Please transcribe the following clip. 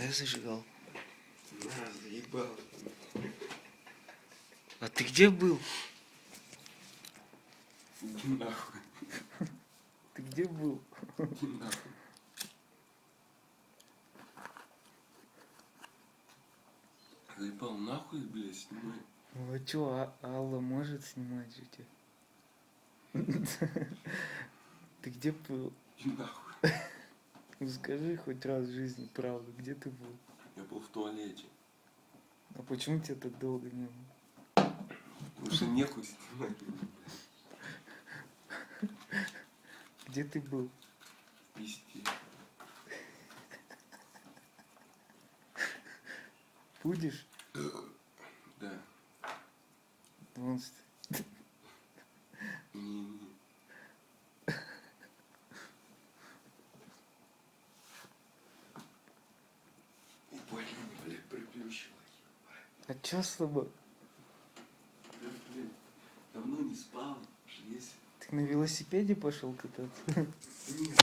Я зажигал. На, заебал. А ты где был? Иди нахуй. Ты где был? Иди нахуй. Заебал нахуй, блядь, снимай. Ну а чё, Алла может снимать же тебя? Ты где был? Иди нахуй. Ну скажи хоть раз в жизни правду, где ты был? Я был в туалете. А почему тебя так долго не было? Потому что нехуй снимать. Где ты был? Пизде. Будешь? Да. Вон Не-не. И больно, блядь, приплющило. А чё с тобой? Я, блядь, давно не спал. Есть. Ты на велосипеде пошел кататься? Нет.